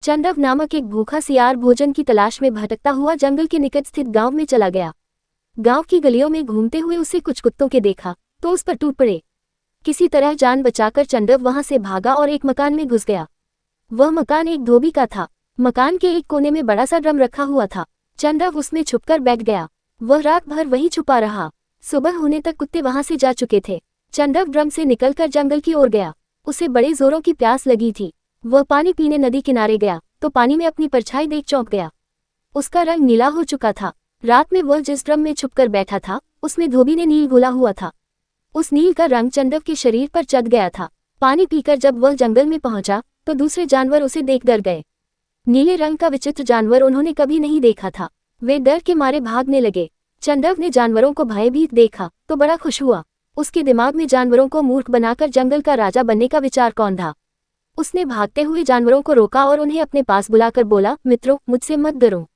चंदव नामक एक भूखा सियार भोजन की तलाश में भटकता हुआ जंगल के निकट स्थित गांव में चला गया। गांव की गलियों में घूमते हुए उसे कुछ कुत्तों के देखा तो उस पर टूट पड़े। किसी तरह जान बचाकर चंदव वहां से भागा और एक मकान में घुस गया। वह मकान एक धोबी का था। मकान के एक कोने में बड़ा सा ड्रम रखा हुआ था। चंदव उसमें छुपकर बैठ गया। वह रात भर वहीं छुपा रहा। सुबह होने तक कुत्ते वहां से जा चुके थे। चंदव ड्रम से निकलकर जंगल की ओर गया। उसे बड़े जोरों की प्यास लगी थी। वह पानी पीने नदी किनारे गया तो पानी में अपनी परछाई देख चौंक गया। उसका रंग नीला हो चुका था। रात में वह जिस ड्रम में छुपकर बैठा था उसमें धोबी ने नील घोला हुआ था। उस नील का रंग चंदव के शरीर पर चढ़ गया था। पानी पीकर जब वह जंगल में पहुंचा तो दूसरे जानवर उसे देख डर गए। नीले रंग का विचित्र जानवर उन्होंने कभी नहीं देखा था। वे डर के मारे भागने लगे। चंदव ने जानवरों को भयभीत देखा तो बड़ा खुश हुआ। उसके दिमाग में जानवरों को मूर्ख बनाकर जंगल का राजा बनने का विचार कौन था। उसने भागते हुए जानवरों को रोका और उन्हें अपने पास बुलाकर बोला, मित्रों, मुझसे मत डरो।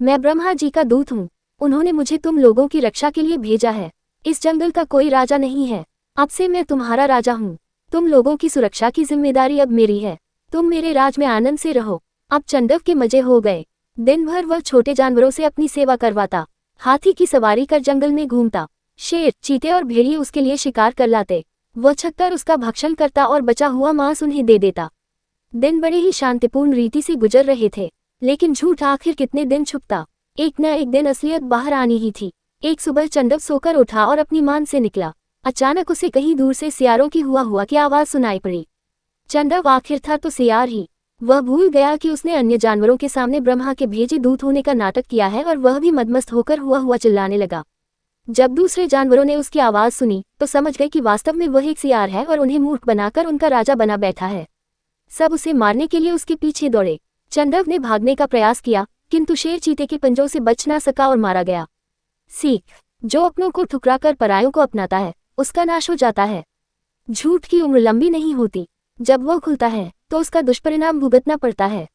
मैं ब्रह्मा जी का दूत हूँ। उन्होंने मुझे तुम लोगों की रक्षा के लिए भेजा है। इस जंगल का कोई राजा नहीं है। अब से मैं तुम्हारा राजा हूँ। तुम लोगों की सुरक्षा की जिम्मेदारी अब मेरी है। तुम मेरे राज में आनंद से रहो। अब चंदव के मजे हो गए। दिन भर वह छोटे जानवरों से अपनी सेवा करवाता। हाथी की सवारी कर जंगल में घूमता। शेर, चीते और भेड़िए उसके लिए शिकार कर लाते। वह छककर उसका भक्षण करता और बचा हुआ मांस उन्हें दे देता। दिन बड़े ही शांतिपूर्ण रीति से गुजर रहे थे। लेकिन झूठ आखिर कितने दिन छुपता। एक न एक दिन असलियत बाहर आनी ही थी। एक सुबह चंदव सोकर उठा और अपनी मान से निकला। अचानक उसे कहीं दूर से सियारों की हुआ की आवाज सुनाई पड़ी। चंदव आखिर था तो सियार ही। वह भूल गया कि उसने अन्य जानवरों के सामने ब्रह्मा के भेजे दूत होने का नाटक किया है और वह भी मदमस्त होकर हुआ चिल्लाने लगा। जब दूसरे जानवरों ने उसकी आवाज सुनी तो समझ गए कि वास्तव में वह एक सियार है और उन्हें मूर्ख बनाकर उनका राजा बना बैठा है। सब उसे मारने के लिए उसके पीछे दौड़े। चंदव ने भागने का प्रयास किया किंतु शेर चीते के पंजों से बच ना सका और मारा गया। सीख, जो अपनों को ठुकराकर परायों को अपनाता है उसका नाश हो जाता है। झूठ की उम्र लंबी नहीं होती। जब वह खुलता है तो उसका दुष्परिणाम भुगतना पड़ता है।